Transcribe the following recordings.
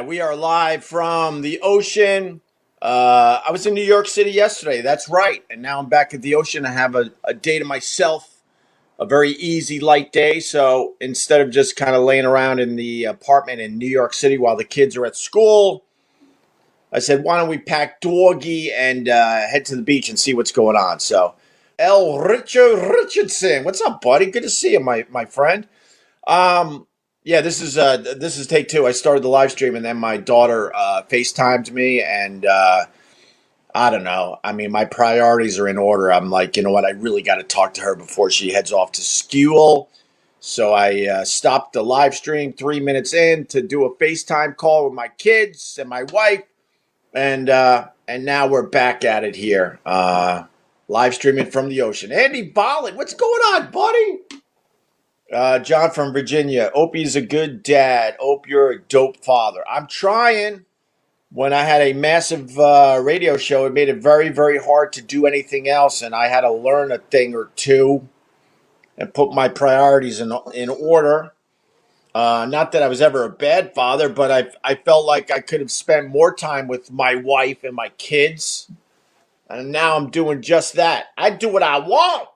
right, we are live from the ocean. I was in New York City yesterday. That's right. And now I'm back at the ocean. I have a day to myself, a very easy, light day. So instead of just kind of laying around in the apartment in New York City while the kids are at school, I said, why don't we pack doggy and head to the beach and see what's going on? So, Richardson, what's up, buddy? Good to see you, my friend. Yeah, this is take two. I started the live stream and then my daughter FaceTimed me and I don't know. I mean, my priorities are in order. I'm like, you know what? I really got to talk to her before she heads off to school. So I stopped the live stream 3 minutes in to do a FaceTime call with my kids and my wife, and now we're back at it here, live streaming from the ocean. Andy Bolland, what's going on, buddy? John from Virginia. Opie's a good dad. Ope, you're a dope father. I'm trying. When I had a massive radio show, it made it very, very hard to do anything else, and I had to learn a thing or two and put my priorities in order. Not that I was ever a bad father, but I felt like I could have spent more time with my wife and my kids, and now I'm doing just that. I do what I want.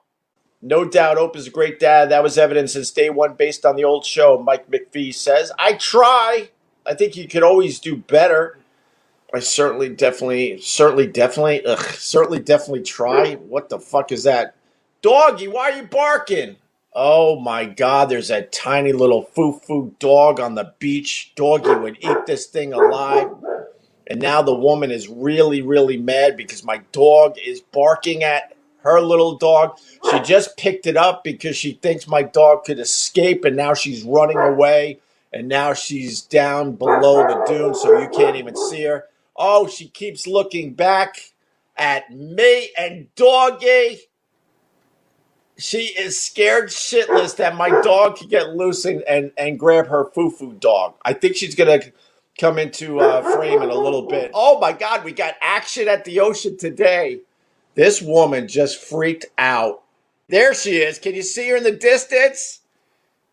No doubt Ope is a great dad. That was evident since day one based on the old show, Mike McPhee says. I try. I think you could always do better. I certainly definitely try. What the fuck is that? Doggy, why are you barking? Oh my God, there's that tiny little foo-foo dog on the beach. Doggy would eat this thing alive. And now the woman is really, really mad because my dog is barking at her little dog. She just picked it up because she thinks my dog could escape, and now she's running away. And now she's down below the dune, so you can't even see her. Oh, she keeps looking back at me and doggy. She is scared shitless that my dog could get loose and grab her foo-foo dog. I think she's going to come into frame in a little bit. Oh, my God, we got action at the ocean today. This woman just freaked out. There she is. Can you see her in the distance?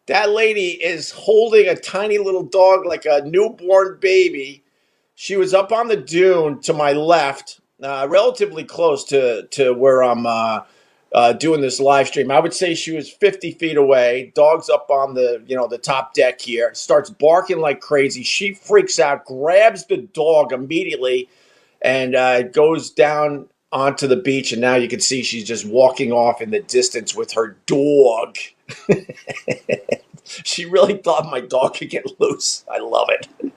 That lady is holding a tiny little dog like a newborn baby. She was up on the dune to my left, relatively close to where I'm doing this live stream. I would say she was 50 feet away. Dog's up on the top deck here. Starts barking like crazy. She freaks out, grabs the dog immediately, and goes down onto the beach. And now you can see she's just walking off in the distance with her dog. She really thought my dog could get loose. I love it.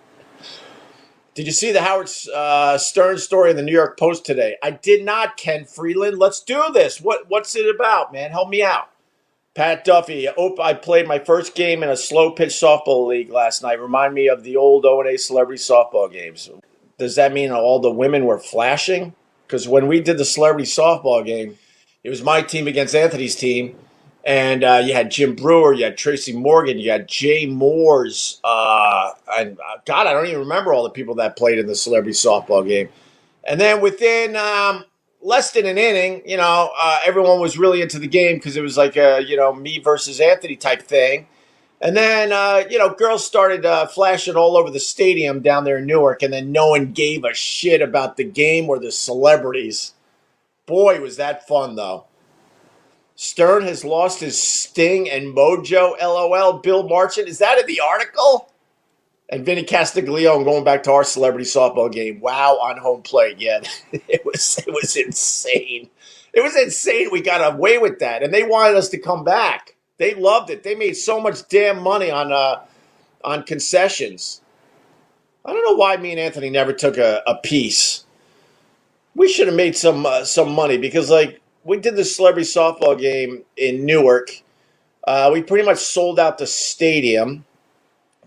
Did you see the Howard Stern story in the New York Post today? I did not, Ken Freeland. Let's do this. What's it about, man? Help me out. Pat Duffy. I played my first game in a slow pitch softball league last night. Remind me of the old O&A celebrity softball games. Does that mean all the women were flashing? Because when we did the celebrity softball game, it was my team against Anthony's team. And you had Jim Brewer, you had Tracy Morgan, you had Jay Moores, and God, I don't even remember all the people that played in the celebrity softball game. And then within less than an inning, everyone was really into the game because it was like a, me versus Anthony type thing. And then, girls started flashing all over the stadium down there in Newark, and then no one gave a shit about the game or the celebrities. Boy, was that fun, though. Stern has lost his sting and mojo, LOL. Bill Marchant, is that in the article? And Vinny Castiglione going back to our celebrity softball game. Wow, on home plate. Yeah, it was insane. It was insane we got away with that. And they wanted us to come back. They loved it. They made so much damn money on concessions. I don't know why me and Anthony never took a piece. We should have made some money because, we did the celebrity softball game in Newark. We pretty much sold out the stadium.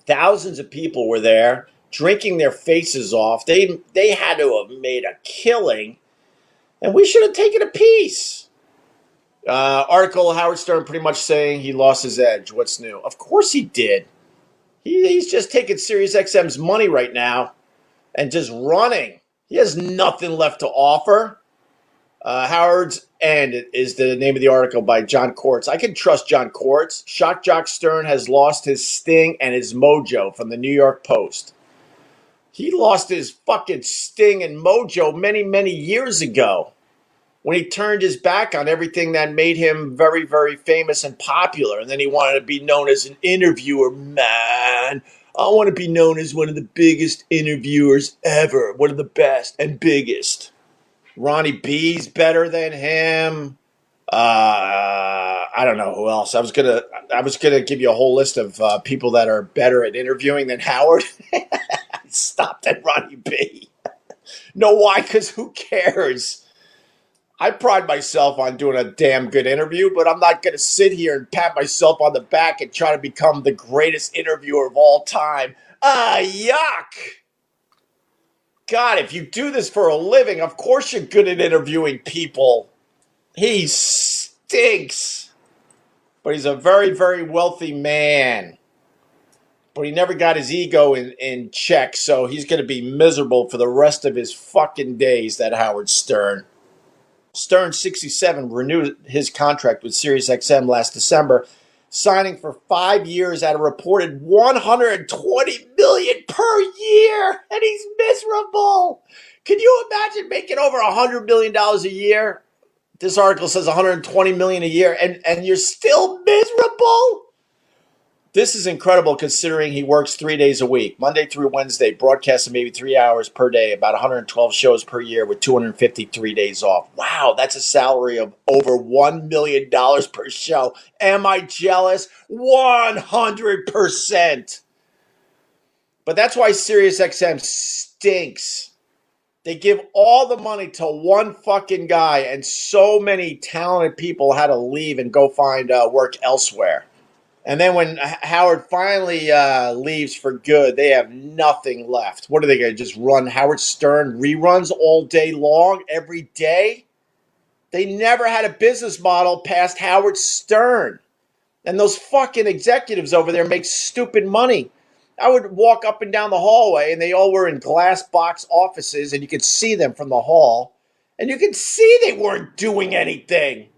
Thousands of people were there, drinking their faces off. They had to have made a killing, and we should have taken a piece. Article, Howard Stern pretty much saying he lost his edge. What's new? Of course he did. He's just taking SiriusXM's money right now and just running. He has nothing left to offer. Howard's End is the name of the article by John Quartz. I can trust John Quartz. Shock Jock Stern has lost his sting and his mojo from the New York Post. He lost his fucking sting and mojo many, many years ago when he turned his back on everything that made him very, very famous and popular. And then he wanted to be known as an interviewer. Man, I want to be known as one of the biggest interviewers ever. One of the best and biggest. Ronnie B's better than him. I don't know who else. I was gonna give you a whole list of people that are better at interviewing than Howard. I stopped at Ronnie B. Know why? Because who cares? I pride myself on doing a damn good interview, but I'm not going to sit here and pat myself on the back and try to become the greatest interviewer of all time. Yuck! God, if you do this for a living, of course you're good at interviewing people. He stinks. But he's a very, very wealthy man. But he never got his ego in check, so he's going to be miserable for the rest of his fucking days, that Howard Stern. Stern, 67, renewed his contract with SiriusXM last December, signing for 5 years at a reported $120 million per year, and he's miserable. Can you imagine making over $100 million a year? This article says $120 million a year, and you're still miserable? This is incredible considering he works 3 days a week, Monday through Wednesday, broadcasting maybe 3 hours per day, about 112 shows per year with 253 days off. Wow, that's a salary of over $1 million per show. Am I jealous? 100%. But that's why SiriusXM stinks. They give all the money to one fucking guy, and so many talented people had to leave and go find work elsewhere. And then when Howard finally leaves for good, they have nothing left. What are they going to just run Howard Stern reruns all day long, every day? They never had a business model past Howard Stern. And those fucking executives over there make stupid money. I would walk up and down the hallway, and they all were in glass box offices, and you could see them from the hall. And you could see they weren't doing anything.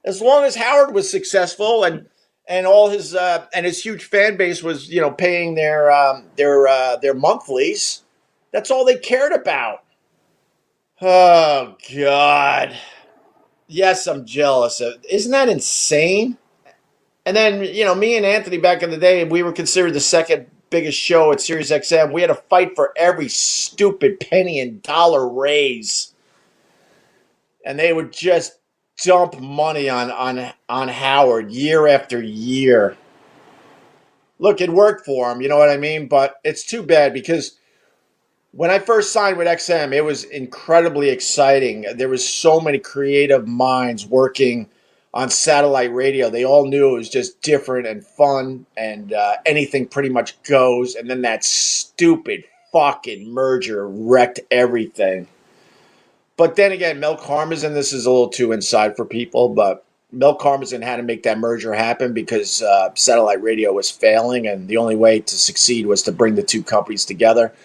As long as Howard was successful and all his and his huge fan base was, paying their monthlies. That's all they cared about. Oh God. Yes, I'm jealous. Isn't that insane? And then, me and Anthony back in the day, we were considered the second biggest show at SiriusXM. We had to fight for every stupid penny and dollar raise. And they would just dump money on Howard year after year. Look, it worked for him, you know what I mean? But it's too bad because when I first signed with XM, it was incredibly exciting. There was so many creative minds working on satellite radio. They all knew it was just different and fun, and anything pretty much goes. And then that stupid fucking merger wrecked everything. But then again, Mel Karmazin, this is a little too inside for people, but Mel Karmazin had to make that merger happen because satellite radio was failing, and the only way to succeed was to bring the two companies together.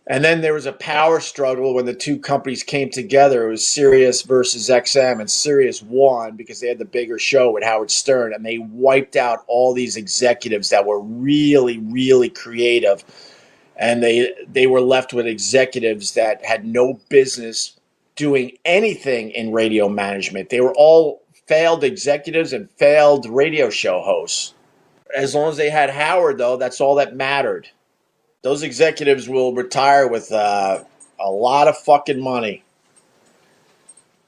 And then there was a power struggle when the two companies came together. It was Sirius versus XM, and Sirius won because they had the bigger show with Howard Stern, and they wiped out all these executives that were really, really creative. And they were left with executives that had no business doing anything in radio management. They were all failed executives and failed radio show hosts. As long as they had Howard, though, that's all that mattered. Those executives will retire with a lot of fucking money.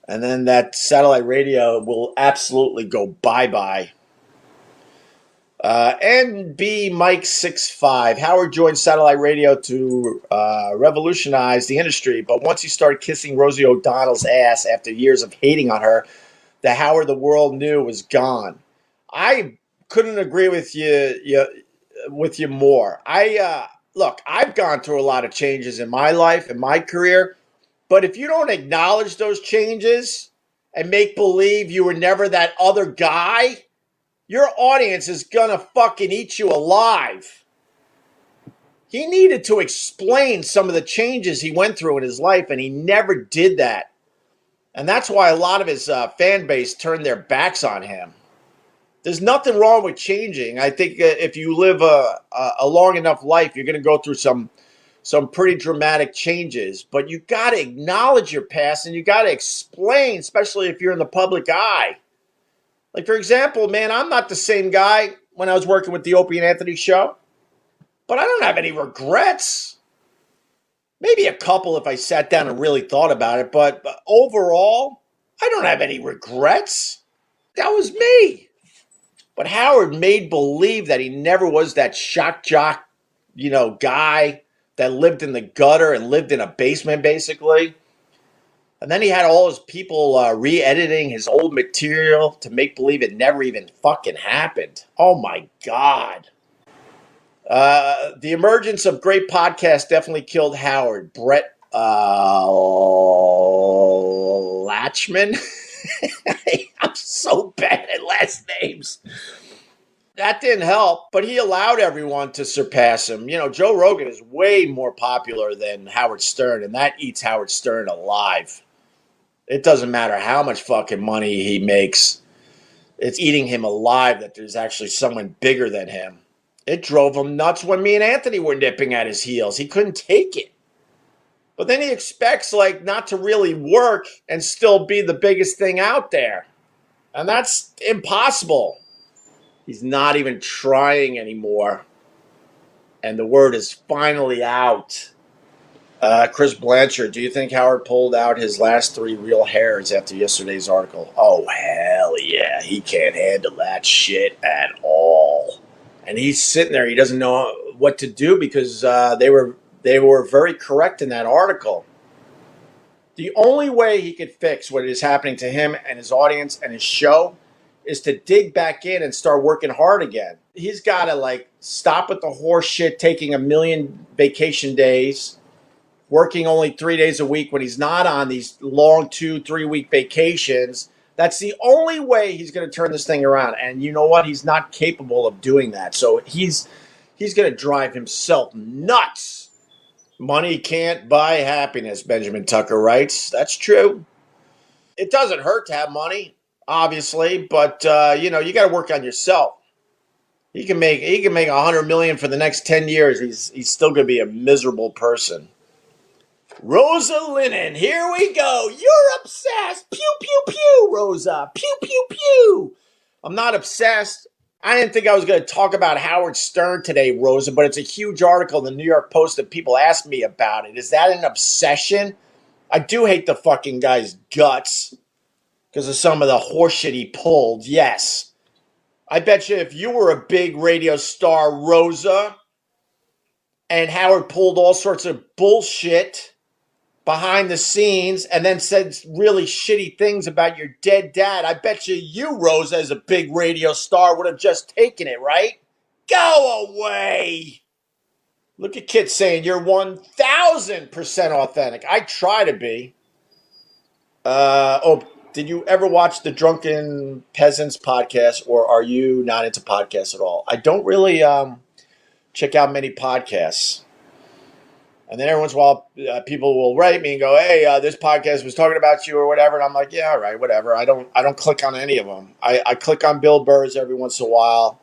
And then that satellite radio will absolutely go bye-bye. NB Mike 65. Howard joined satellite radio to revolutionize the industry, but once he started kissing Rosie O'Donnell's ass after years of hating on her, the Howard the world knew was gone. I couldn't agree with you more. Look, I've gone through a lot of changes in my life and my career, but if you don't acknowledge those changes and make believe you were never that other guy, your audience is gonna fucking eat you alive. He needed to explain some of the changes he went through in his life, and he never did that. And that's why a lot of his fan base turned their backs on him. There's nothing wrong with changing. I think if you live a long enough life, you're going to go through some some pretty dramatic changes, but you got to acknowledge your past and you got to explain, especially if you're in the public eye. Like, for example, man, I'm not the same guy when I was working with the Opie and Anthony show, but I don't have any regrets. Maybe a couple if I sat down and really thought about it, but overall, I don't have any regrets. That was me. But Howard made believe that he never was that shock jock, guy that lived in the gutter and lived in a basement, basically. And then he had all his people re-editing his old material to make believe it never even fucking happened. Oh, my God. The emergence of great podcasts definitely killed Howard. Brett Latchman. I'm so bad at last names. That didn't help, but he allowed everyone to surpass him. Joe Rogan is way more popular than Howard Stern, and that eats Howard Stern alive. It doesn't matter how much fucking money he makes. It's eating him alive that there's actually someone bigger than him. It drove him nuts when me and Anthony were nipping at his heels. He couldn't take it. But then he expects not to really work and still be the biggest thing out there. And that's impossible. He's not even trying anymore. And the word is finally out. Chris Blanchard, do you think Howard pulled out his last 3 real hairs after yesterday's article? Oh, hell yeah. He can't handle that shit at all. And he's sitting there. He doesn't know what to do because they were very correct in that article. The only way he could fix what is happening to him and his audience and his show is to dig back in and start working hard again. He's got to stop with the horse shit, taking 1 million vacation days, working only 3 days a week when he's not on these long 2-3 week vacations. That's the only way he's going to turn this thing around. And you know what? He's not capable of doing that. So he's going to drive himself nuts. Money can't buy happiness, Benjamin Tucker writes. That's true. It doesn't hurt to have money, obviously, but you got to work on yourself. He can make $100 million for the next 10 years. He's still going to be a miserable person. Rosa Linen, here we go. You're obsessed. Pew, pew, pew, Rosa. Pew, pew, pew. I'm not obsessed. I didn't think I was going to talk about Howard Stern today, Rosa, but it's a huge article in the New York Post that people ask me about it. Is that an obsession? I do hate the fucking guy's guts because of some of the horseshit he pulled, yes. I bet you if you were a big radio star, Rosa, and Howard pulled all sorts of bullshit behind the scenes and then said really shitty things about your dead dad, I bet you, Rosa, as a big radio star, would have just taken it, right? Go away! Look at Kit saying you're 1,000% authentic. I try to be. Did you ever watch the Drunken Peasants podcast, or are you not into podcasts at all? I don't really check out many podcasts. And then every once in a while, people will write me and go, "Hey, this podcast was talking about you or whatever." And I'm like, "Yeah, all right, whatever." I don't click on any of them. I click on Bill Burr's every once in a while.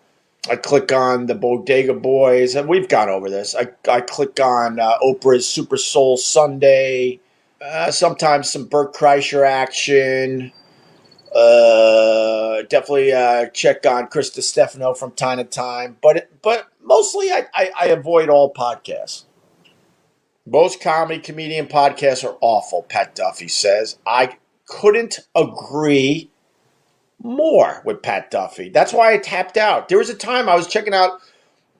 I click on the Bodega Boys, and we've gone over this. I click on Oprah's Super Soul Sunday. Sometimes some Bert Kreischer action. Definitely check on Chris DiStefano from time to time. But mostly I avoid all podcasts. Most comedian podcasts are awful, Pat Duffy says. I couldn't agree more with Pat Duffy. That's why I tapped out. There was a time I was checking out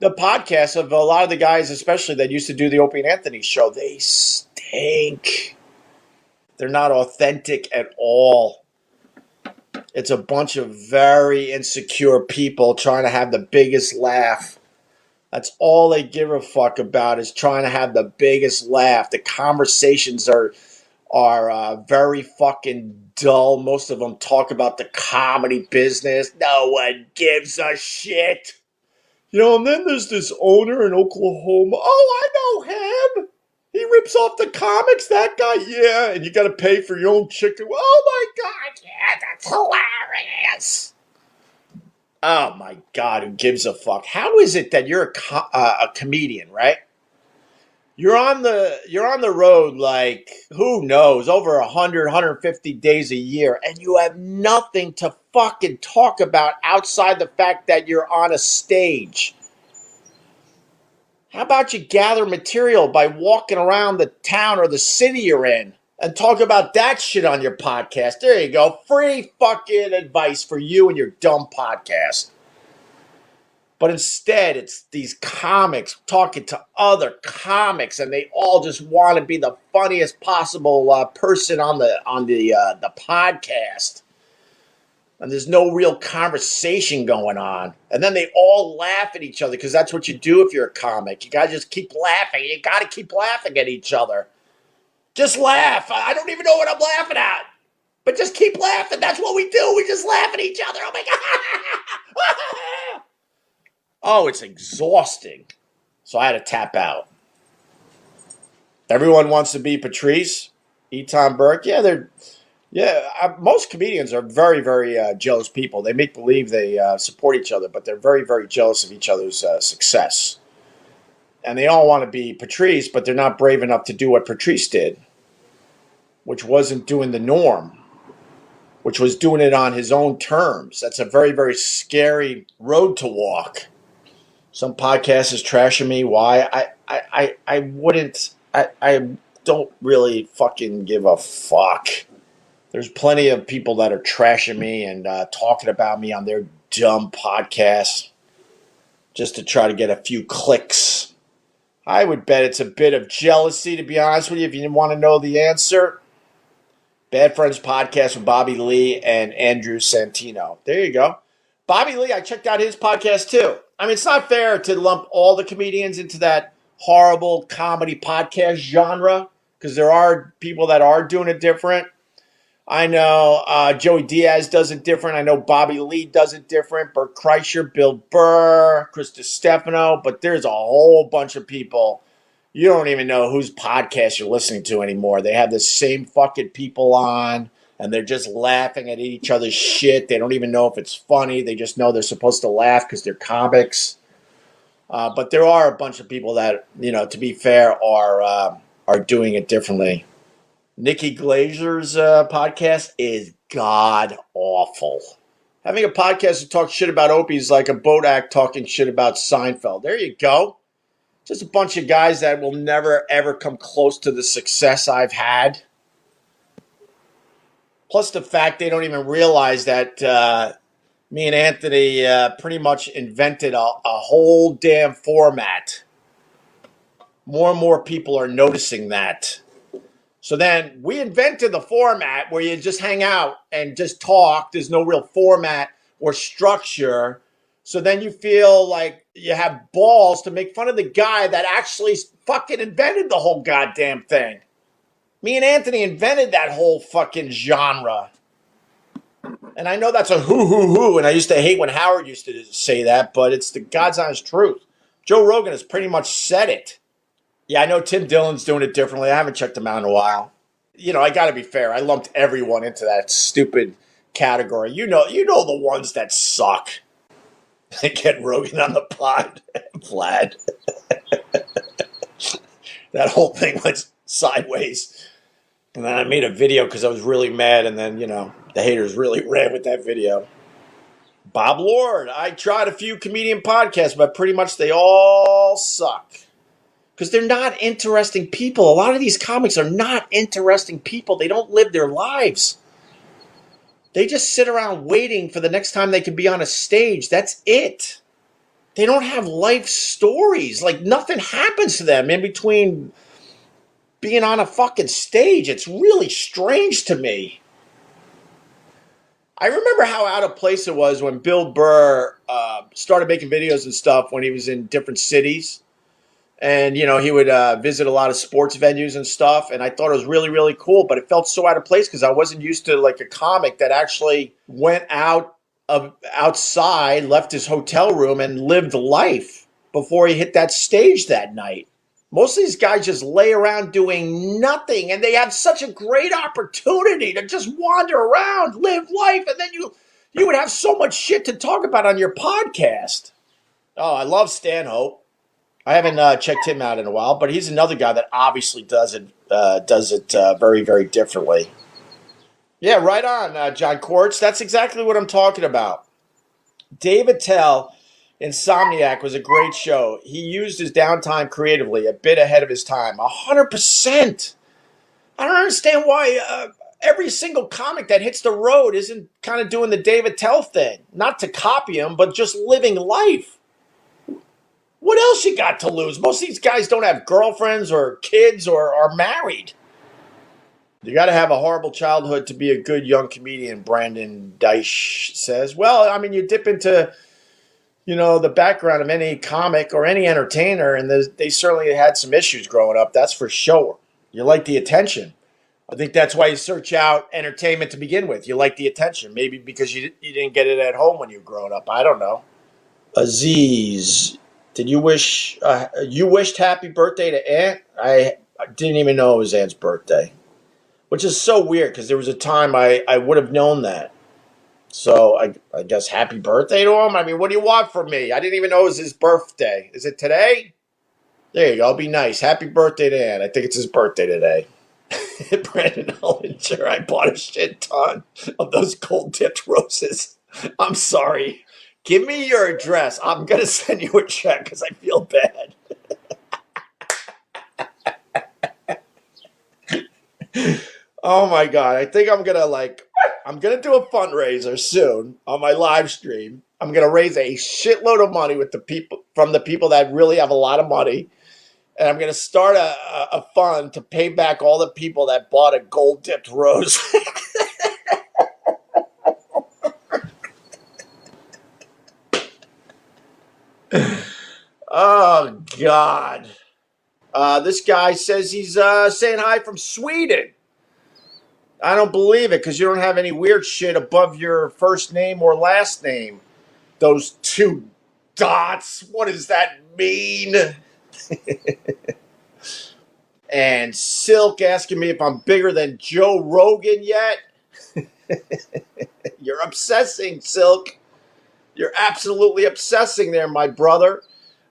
the podcasts of a lot of the guys, especially that used to do the Opie and Anthony show. They stink. They're not authentic at all. It's a bunch of very insecure people trying to have the biggest laugh. That's all they give a fuck about, is trying to have the biggest laugh. The conversations are very fucking dull. Most of them talk about the comedy business. No one gives a shit. And then there's this owner in Oklahoma. Oh, I know him. He rips off the comics, that guy. Yeah, and you got to pay for your own chicken. Oh, my God. Yeah, that's hilarious. Oh, my God, who gives a fuck? How is it that you're a comedian, right? You're on the road like who knows over 150 days a year, and you have nothing to fucking talk about outside the fact that you're on a stage. How about you gather material by walking around the town or the city you're in and talk about that shit on your podcast? There you go. Free fucking advice for you and your dumb podcast. But instead, it's these comics talking to other comics, and they all just want to be the funniest possible person on the podcast. And there's no real conversation going on. And then they all laugh at each other because that's what you do if you're a comic. You got to just keep laughing. You got to keep laughing at each other. Just laugh. I don't even know what I'm laughing at. But just keep laughing. That's what we do. We just laugh at each other. Oh, my God. Oh, it's exhausting. So I had to tap out. Everyone wants to be Patrice, Eton Burke. Most comedians are very, very jealous people. They make believe they support each other, but they're very, very jealous of each other's success. And they all want to be Patrice, but they're not brave enough to do what Patrice did, which wasn't doing the norm, which was doing it on his own terms. That's a very, very scary road to walk. Some podcast is trashing me. Why? I don't really fucking give a fuck. There's plenty of people that are trashing me and talking about me on their dumb podcasts just to try to get a few clicks. I would bet it's a bit of jealousy, to be honest with you, if you didn't want to know the answer. Bad Friends Podcast with Bobby Lee and Andrew Santino. There you go. Bobby Lee, I checked out his podcast too. I mean, it's not fair to lump all the comedians into that horrible comedy podcast genre because there are people that are doing it different. I know Joey Diaz does it different. I know Bobby Lee does it different. Bert Kreischer, Bill Burr, Chris DiStefano. But there's a whole bunch of people. You don't even know whose podcast you're listening to anymore. They have the same fucking people on, and they're just laughing at each other's shit. They don't even know if it's funny. They just know they're supposed to laugh because they're comics. But there are a bunch of people that, to be fair, are doing it differently. Nikki Glazer's podcast is god awful. Having a podcast to talk shit about Opie is like a boat act talking shit about Seinfeld. There you go. Just a bunch of guys that will never, ever come close to the success I've had. Plus the fact they don't even realize that me and Anthony pretty much invented a whole damn format. More and more people are noticing that. So then we invented the format where you just hang out and just talk. There's no real format or structure. So then you feel like you have balls to make fun of the guy that actually fucking invented the whole goddamn thing. Me and Anthony invented that whole fucking genre. And I know that's a hoo, and I used to hate when Howard used to say that, but it's the God's honest truth. Joe Rogan has pretty much said it. Yeah, I know Tim Dillon's doing it differently. I haven't checked him out in a while. I got to be fair. I lumped everyone into that stupid category. You know the ones that suck. Get Rogan on the pod, Vlad. That whole thing went sideways. And then I made a video because I was really mad, and then, the haters really ran with that video. Bob Lord. I tried a few comedian podcasts, but pretty much they all suck. Because they're not interesting people. A lot of these comics are not interesting people. They don't live their lives. They just sit around waiting for the next time they can be on a stage. That's it. They don't have life stories. Like, nothing happens to them in between being on a fucking stage. It's really strange to me. I remember how out of place it was when Bill Burr started making videos and stuff when he was in different cities. And, he would visit a lot of sports venues and stuff. And I thought it was really, really cool. But it felt so out of place because I wasn't used to like a comic that actually went outside, left his hotel room and lived life before he hit that stage that night. Most of these guys just lay around doing nothing. And they have such a great opportunity to just wander around, live life. And then you would have so much shit to talk about on your podcast. Oh, I love Stanhope. I haven't checked him out in a while, but he's another guy that obviously does it very, very differently. Yeah, right on, John Quartz. That's exactly what I'm talking about. Dave Attell, Insomniac, was a great show. He used his downtime creatively, a bit ahead of his time. 100%. I don't understand why every single comic that hits the road isn't kind of doing the Dave Attell thing. Not to copy him, but just living life. What else you got to lose? Most of these guys don't have girlfriends or kids or are married. You got to have a horrible childhood to be a good young comedian, Brandon Deich says. Well, I mean, you dip into, the background of any comic or any entertainer, and they certainly had some issues growing up, that's for sure. You like the attention. I think that's why you search out entertainment to begin with. You like the attention. Maybe because you didn't get it at home when you were growing up. I don't know. Aziz, did you wished happy birthday to Aunt? I didn't even know it was Aunt's birthday. Which is so weird because there was a time I would have known that. So I guess happy birthday to him? I mean, what do you want from me? I didn't even know it was his birthday. Is it today? There you go. Be nice. Happy birthday to Ann. I think it's his birthday today. Brandon Hollinger, I bought a shit ton of those gold-dipped roses. I'm sorry. Give me your address. I'm going to send you a check because I feel bad. Oh my God. I think I'm going to do a fundraiser soon on my live stream. I'm going to raise a shitload of money from the people that really have a lot of money. And I'm going to start a fund to pay back all the people that bought a gold-dipped rose. Oh, God. This guy says he's saying hi from Sweden. I don't believe it because you don't have any weird shit above your first name or last name. Those two dots. What does that mean? And Silk asking me if I'm bigger than Joe Rogan yet. You're obsessing, Silk. You're absolutely obsessing there, my brother.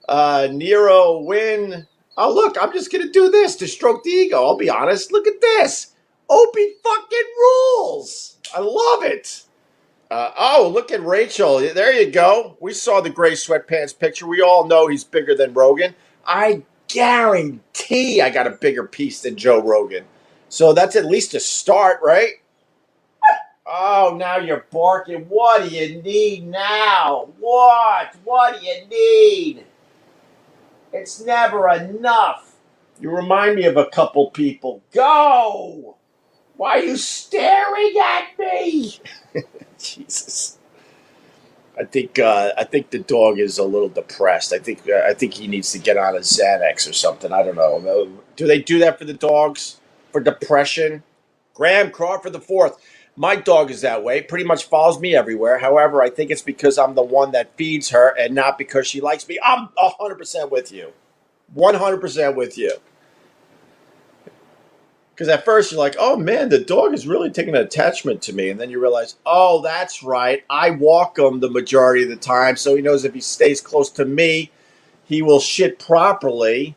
Nero Win. Oh, look, I'm just going to do this to stroke the ego. I'll be honest. Look at this. Opie fucking rules. I love it. Look at Rachel. There you go. We saw the gray sweatpants picture. We all know he's bigger than Rogan. I guarantee I got a bigger piece than Joe Rogan. So that's at least a start, right? Oh, now you're barking. What do you need now? What? What do you need? It's never enough. You remind me of a couple people. Go! Why are you staring at me? Jesus. I think the dog is a little depressed. I think he needs to get on a Xanax or something. I don't know. Do they do that for the dogs? For depression? Graham Crawford the Fourth. My dog is that way. Pretty much follows me everywhere. However, I think it's because I'm the one that feeds her and not because she likes me. I'm 100% with you. 100% with you. Because at first you're like, oh man, the dog is really taking an attachment to me. And then you realize, oh, that's right. I walk him the majority of the time. So he knows if he stays close to me, he will shit properly.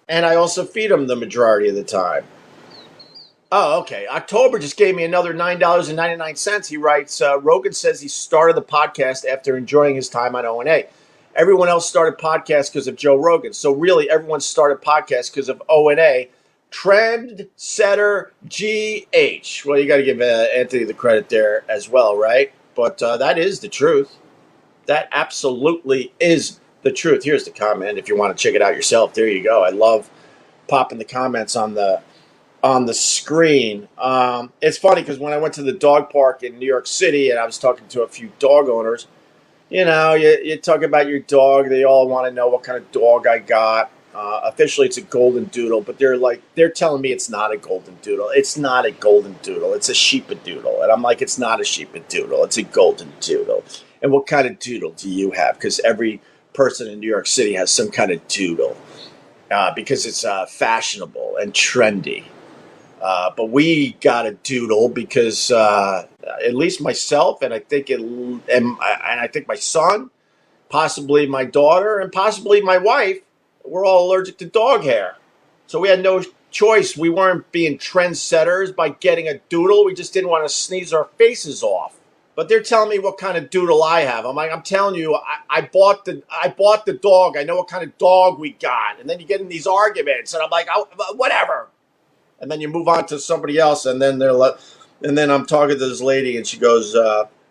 And I also feed him the majority of the time. Oh, okay. October just gave me another $9.99. He writes, Rogan says he started the podcast after enjoying his time on O&A. Everyone else started podcasts because of Joe Rogan. So really, everyone started podcasts because of O&A. Trendsetter GH. Well, you got to give Anthony the credit there as well, right? But that is the truth. That absolutely is the truth. Here's the comment. If you want to check it out yourself, there you go. I love popping the comments on the screen. It's funny because when I went to the dog park in New York City and I was talking to a few dog owners, you talk about your dog. They all want to know what kind of dog I got. Officially, it's a golden doodle, but they're telling me it's not a golden doodle. It's not a golden doodle. It's a sheepadoodle. And I'm like, it's not a sheepadoodle. It's a golden doodle. And what kind of doodle do you have? Because every person in New York City has some kind of doodle because it's fashionable and trendy. But we got a doodle because at least myself and I think my son, possibly my daughter, and possibly my wife We're all allergic to dog hair. So we had no choice. We weren't being trendsetters by getting a doodle. We just didn't want to sneeze our faces off. But they're telling me what kind of doodle I have. I'm like, I'm telling you, I bought the dog. I know what kind of dog we got. And then you get in these arguments, and I'm like, whatever. And then you move on to somebody else, and then I'm talking to this lady, and she goes,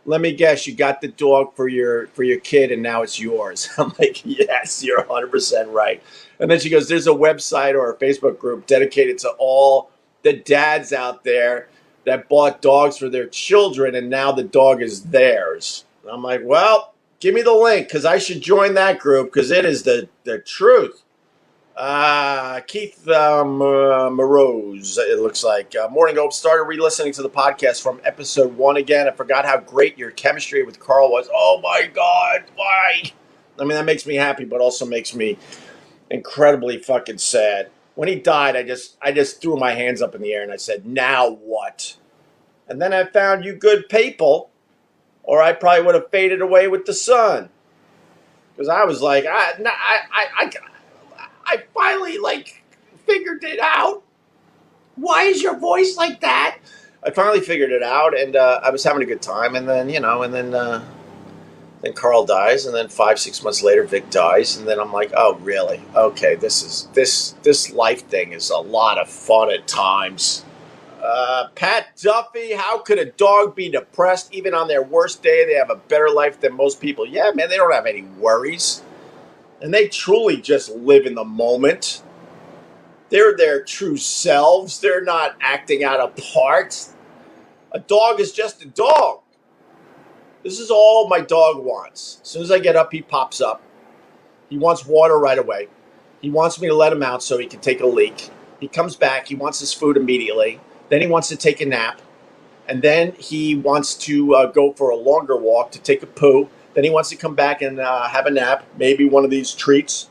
"Let me guess, you got the dog for your kid, and now it's yours." I'm like, "Yes, you're 100% right." And then she goes, "There's a website or a Facebook group dedicated to all the dads out there that bought dogs for their children, and now the dog is theirs." And I'm like, "Well, give me the link, because I should join that group, because it is the truth." Keith Morose, it looks like. Morning Hope, started re-listening to the podcast from episode 1 again. I forgot how great your chemistry with Carl was. Oh my God, why? I mean, that makes me happy, but also makes me incredibly fucking sad. When he died, I just threw my hands up in the air and I said, "Now what?" And then I found you good people, or I probably would have faded away with the sun. Because I was like, I finally figured it out. Why is your voice like that? I finally figured it out, and I was having a good time. And then then Carl dies, and then 5-6 months later Vic dies, and then I'm like, oh really? Okay, this life thing is a lot of fun at times. Pat Duffy, how could a dog be depressed? Even on their worst day, they have a better life than most people. Yeah, man, they don't have any worries. And they truly just live in the moment. They're their true selves. They're not acting out a part. A dog is just a dog. This is all my dog wants. As soon as I get up, he pops up. He wants water right away. He wants me to let him out so he can take a leak. He comes back. He wants his food immediately. Then he wants to take a nap. And then he wants to go for a longer walk to take a poo. Then he wants to come back and have a nap, maybe one of these treats.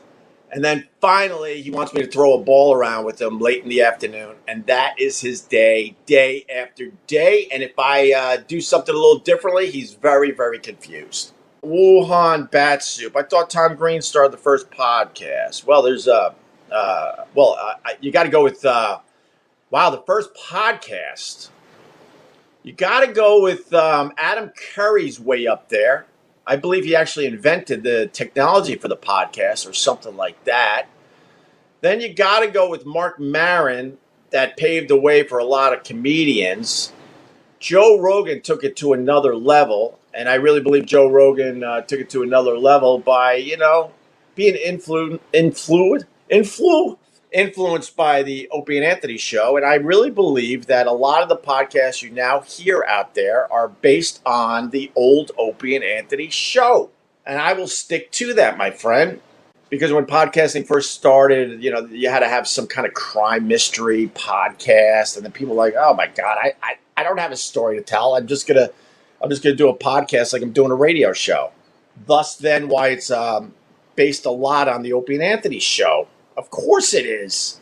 And then finally, he wants me to throw a ball around with him late in the afternoon. And that is his day after day. And if I do something a little differently, he's very, very confused. Wuhan bat soup. I thought Tom Green started the first podcast. Well, there's you got to go with the first podcast. You got to go with Adam Curry's way up there. I believe he actually invented the technology for the podcast or something like that. Then you got to go with Mark Maron, that paved the way for a lot of comedians. Joe Rogan took it to another level, and I really believe Joe Rogan took it to another level by, being influenced by the Opie and Anthony show. And I really believe that a lot of the podcasts you now hear out there are based on the old Opie and Anthony show. And I will stick to that, my friend. Because when podcasting first started, you had to have some kind of crime mystery podcast. And then people were like, oh my God, I don't have a story to tell. I'm just gonna do a podcast like I'm doing a radio show. Thus then why it's based a lot on the Opie and Anthony show. Of course it is.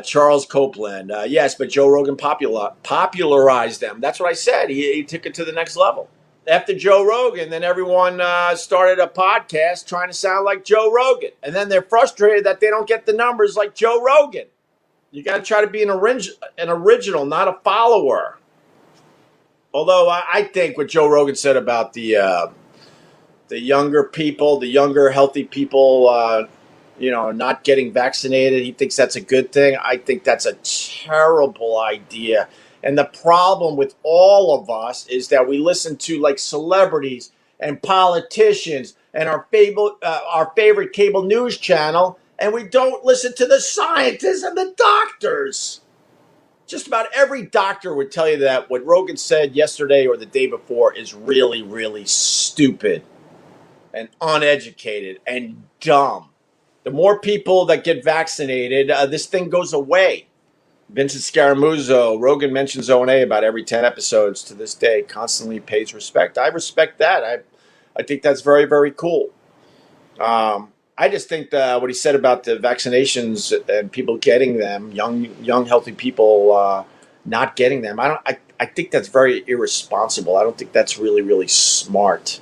Charles Copeland. Yes, but Joe Rogan popularized them. That's what I said. He took it to the next level. After Joe Rogan, then everyone started a podcast trying to sound like Joe Rogan. And then they're frustrated that they don't get the numbers like Joe Rogan. You got to try to be an original, not a follower. Although I think what Joe Rogan said about the younger people, the younger healthy people, not getting vaccinated, he thinks that's a good thing. I think that's a terrible idea. And the problem with all of us is that we listen to like celebrities and politicians and our favorite cable news channel, and we don't listen to the scientists and the doctors. Just about every doctor would tell you that what Rogan said yesterday or the day before is really, really stupid and uneducated and dumb. The more people that get vaccinated, this thing goes away. Vincent Scaramuzzo, Rogan mentions O&A about every 10 episodes to this day, constantly pays respect. I respect that. I think that's very, very cool. I just think that what he said about the vaccinations and people getting them, young healthy people not getting them, I think that's very irresponsible. I don't think that's really, really smart.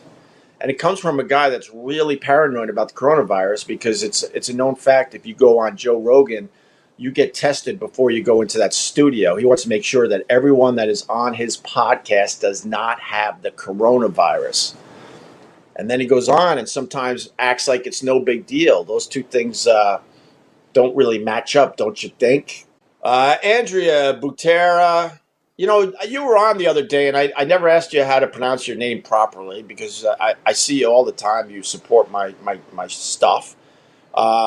And it comes from a guy that's really paranoid about the coronavirus because it's a known fact if you go on Joe Rogan, you get tested before you go into that studio. He wants to make sure that everyone that is on his podcast does not have the coronavirus. And then he goes on and sometimes acts like it's no big deal. Those two things don't really match up, don't you think? Andrea Butera, you were on the other day, and I never asked you how to pronounce your name properly because I see you all the time. You support my stuff.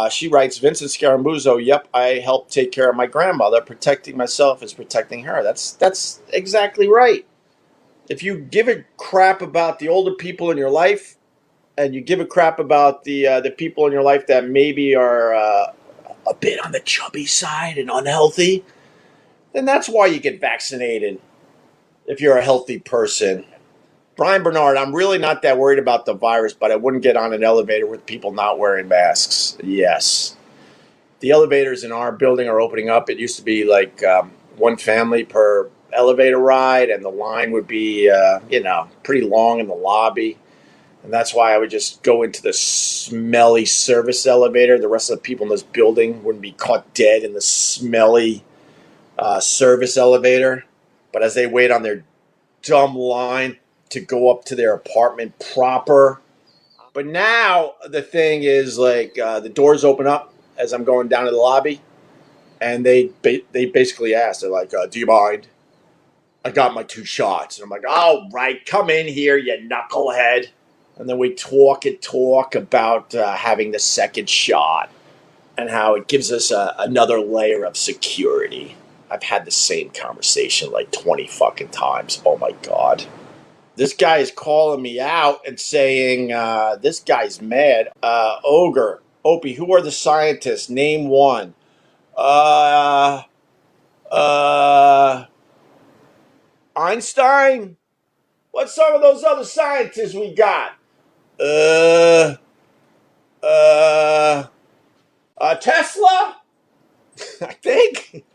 She writes, Vincent Scaramuzzo, yep, I helped take care of my grandmother. Protecting myself is protecting her. That's exactly right. If you give a crap about the older people in your life, and you give a crap about the people in your life that maybe are a bit on the chubby side and unhealthy, then that's why you get vaccinated if you're a healthy person. Brian Bernard, I'm really not that worried about the virus, but I wouldn't get on an elevator with people not wearing masks. Yes. The elevators in our building are opening up. It used to be like one family per elevator ride, and the line would be, pretty long in the lobby. And that's why I would just go into the smelly service elevator. The rest of the people in this building wouldn't be caught dead in the smelly service elevator. But as they wait on their dumb line to go up to their apartment proper. But now the thing is like the doors open up as I'm going down to the lobby. And they basically ask, they're like, do you mind? I got my 2 shots. And I'm like, all right, come in here, you knucklehead. And then we talk about having the second shot and how it gives us another layer of security. I've had the same conversation like 20 fucking times. Oh my God. This guy is calling me out and saying, this guy's mad. Ogre, Opie, who are the scientists? Name one. Einstein? What's some of those other scientists we got? Tesla? I think.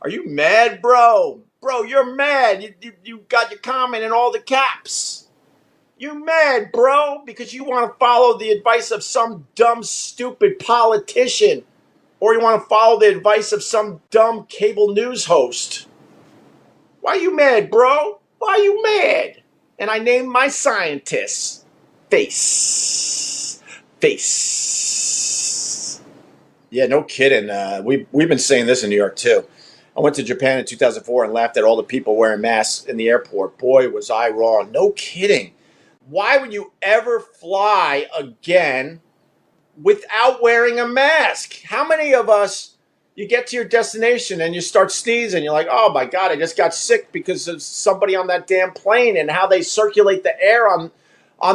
Are you mad, bro? Bro, you're mad. You got your comment in all the caps. You're mad, bro, because you want to follow the advice of some dumb, stupid politician. Or you want to follow the advice of some dumb cable news host. Why you mad, bro? Why you mad? And I named my scientists. Face. Yeah, no kidding. We've been saying this in New York, too. I went to Japan in 2004 and laughed at all the people wearing masks in the airport. Boy, was I wrong. No kidding. Why would you ever fly again without wearing a mask? How many of us, you get to your destination and you start sneezing. You're like, oh my God, I just got sick because of somebody on that damn plane and how they circulate the air on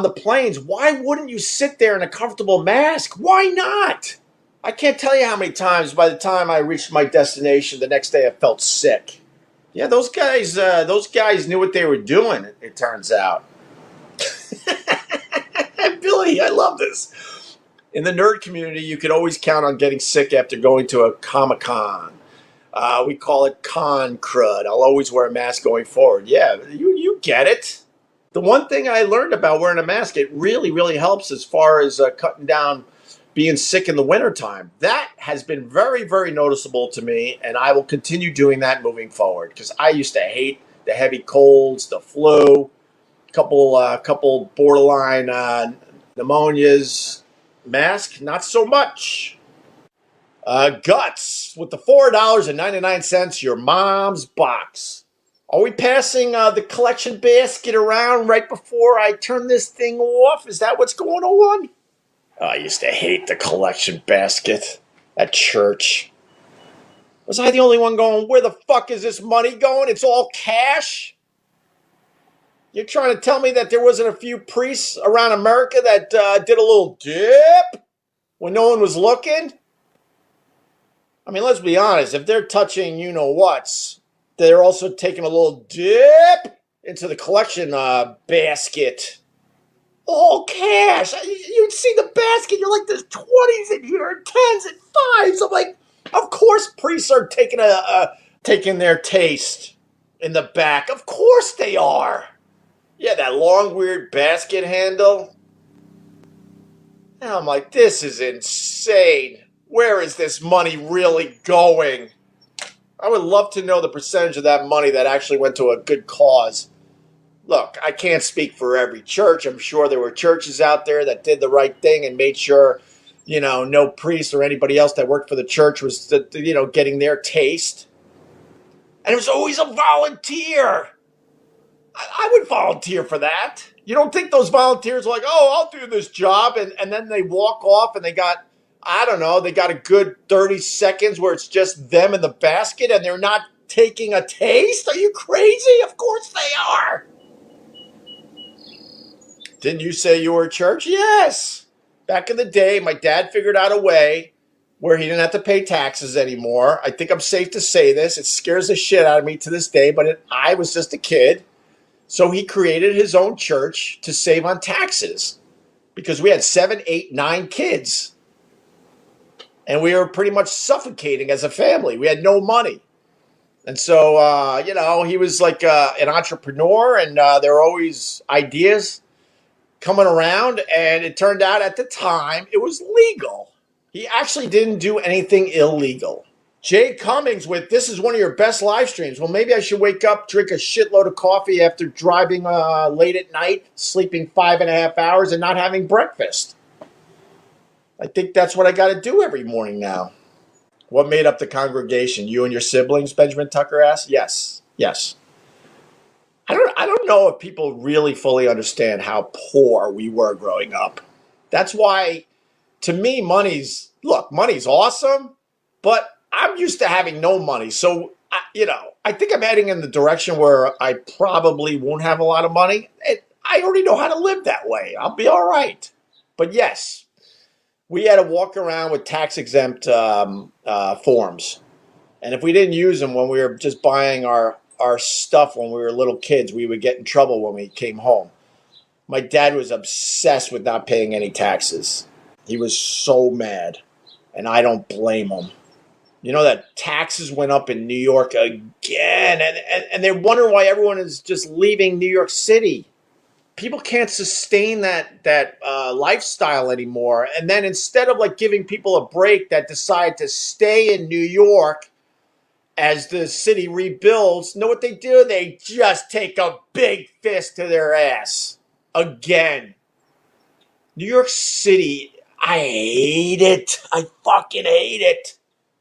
the planes. Why wouldn't you sit there in a comfortable mask? Why not? I can't tell you how many times by the time I reached my destination, the next day I felt sick. Yeah, those guys knew what they were doing, it turns out. Billy, I love this. In the nerd community, you can always count on getting sick after going to a Comic-Con. We call it con crud. I'll always wear a mask going forward. Yeah, you get it. The one thing I learned about wearing a mask, it really, really helps as far as cutting down being sick in the wintertime. That has been very, very noticeable to me, and I will continue doing that moving forward because I used to hate the heavy colds, the flu, couple borderline pneumonias. Mask, not so much. Guts with the $4.99, your mom's box. Are we passing the collection basket around right before I turn this thing off? Is that what's going on? I used to hate the collection basket at church. Was I the only one going, where the fuck is this money going? It's all cash? You're trying to tell me that there wasn't a few priests around America that did a little dip when no one was looking? I mean, let's be honest. If they're touching you-know-whats, they're also taking a little dip into the collection basket. All cash. You'd see the basket. You're like, there's 20s in here, 10s and 5s. I'm like, of course priests are taking their taste in the back. Of course they are. Yeah, that long, weird basket handle. And I'm like, this is insane. Where is this money really going? I would love to know the percentage of that money that actually went to a good cause. Look, I can't speak for every church. I'm sure there were churches out there that did the right thing and made sure, no priest or anybody else that worked for the church was, getting their taste. And it was always a volunteer. I would volunteer for that. You don't think those volunteers are like, oh, I'll do this job, and then they walk off and they got a good 30 seconds where it's just them in the basket and they're not taking a taste? Are you crazy? Of course they are. Didn't you say you were a church? Yes. Back in the day, my dad figured out a way where he didn't have to pay taxes anymore. I think I'm safe to say this. It scares the shit out of me to this day, but I was just a kid. So he created his own church to save on taxes because we had 7, 8, 9 kids. And we were pretty much suffocating as a family. We had no money. And so, he was like an entrepreneur, and there were always ideas coming around. And it turned out at the time it was legal. He actually didn't do anything illegal. Jay Cummings with, this is one of your best live streams. Well, maybe I should wake up, drink a shitload of coffee after driving late at night, sleeping 5.5 hours, and not having breakfast. I think that's what I got to do every morning now. What made up the congregation? You and your siblings, Benjamin Tucker asked. Yes. I don't know if people really fully understand how poor we were growing up. That's why, to me, money's awesome, but I'm used to having no money. So, I think I'm heading in the direction where I probably won't have a lot of money. I already know how to live that way. I'll be all right. But yes, we had to walk around with tax-exempt forms. And if we didn't use them when we were just buying our stuff when we were little kids, we would get in trouble when we came home. My dad was obsessed with not paying any taxes. He was so mad, and I don't blame him. You know that taxes went up in New York again, and they're wondering why everyone is just leaving New York City. People can't sustain that lifestyle anymore. And then instead of like giving people a break that decide to stay in New York as the city rebuilds, know what they do? They just take a big fist to their ass again. New York City, I hate it. I fucking hate it.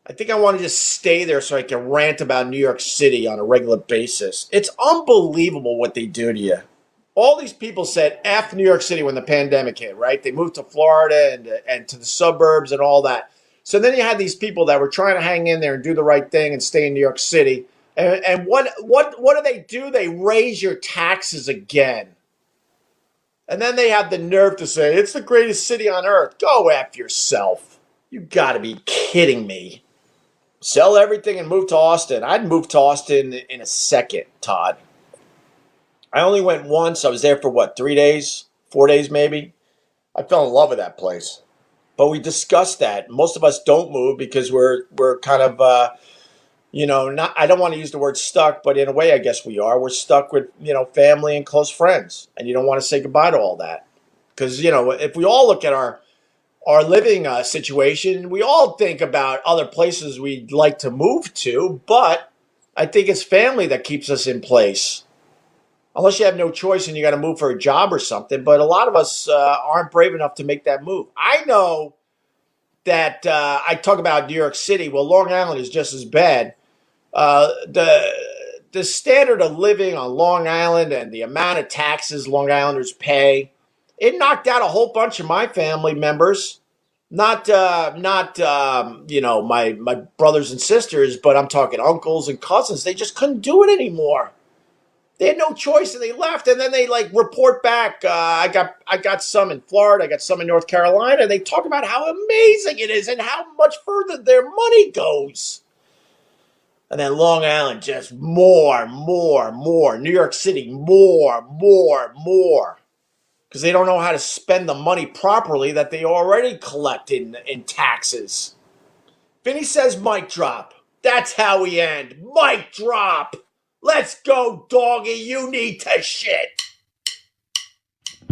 I think I want to just stay there so I can rant about New York City on a regular basis. It's unbelievable what they do to you. All these people said F New York City when the pandemic hit, right? They moved to Florida and to the suburbs and all that. So then you had these people that were trying to hang in there and do the right thing and stay in New York City. And what do? They raise your taxes again. And then they have the nerve to say, it's the greatest city on earth. Go F yourself. You got to be kidding me. Sell everything and move to Austin. I'd move to Austin in a second, Todd. I only went once. I was there for 3 days, 4 days maybe. I fell in love with that place. But we discussed that. Most of us don't move because we're kind of, not. I don't want to use the word stuck, but in a way I guess we are. We're stuck with, family and close friends. And you don't want to say goodbye to all that. Because, if we all look at our living situation, we all think about other places we'd like to move to, but I think it's family that keeps us in place. Unless you have no choice and you got to move for a job or something, but a lot of us aren't brave enough to make that move. I know that I talk about New York City. Well, Long Island is just as bad. The standard of living on Long Island and the amount of taxes Long Islanders pay, it knocked out a whole bunch of my family members. Not my brothers and sisters, but I'm talking uncles and cousins. They just couldn't do it anymore. They had no choice and they left. And then they report back. I got some in Florida. I got some in North Carolina. They talk about how amazing it is and how much further their money goes. And then Long Island, just more. New York City, more. Because they don't know how to spend the money properly that they already collect in taxes. Vinny says mic drop. That's how we end. Mic drop. Let's go, doggy. You need to shit.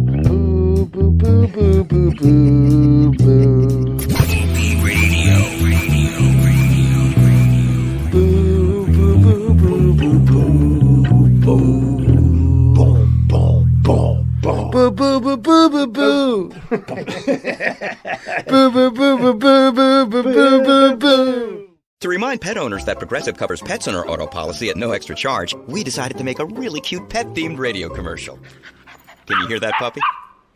Ooh, boo, boo, boo, boo, boo, boo. Opie Radio. Boo, boo, boo, boo, boo, boo, boo. Boom, boom, boom, boom. Boo, boo, boo, boo, boo, boo. Boo, boo, boo, boo, boo, boo, boo, boo, boo, boo. To remind pet owners that Progressive covers pets on our auto policy at no extra charge, we decided to make a really cute pet-themed radio commercial. Can you hear that, puppy?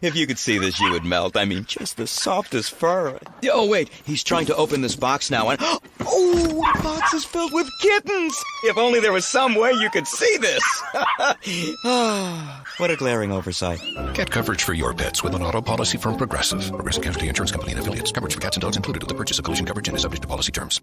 If you could see this, you would melt. I mean, just the softest fur. Oh, wait, he's trying to open this box now, and... Oh, the box is filled with kittens! If only there was some way you could see this! What a glaring oversight. Get coverage for your pets with an auto policy from Progressive. Progressive Casualty Insurance Company and affiliates. Coverage for cats and dogs included with the purchase of collision coverage and is subject to policy terms.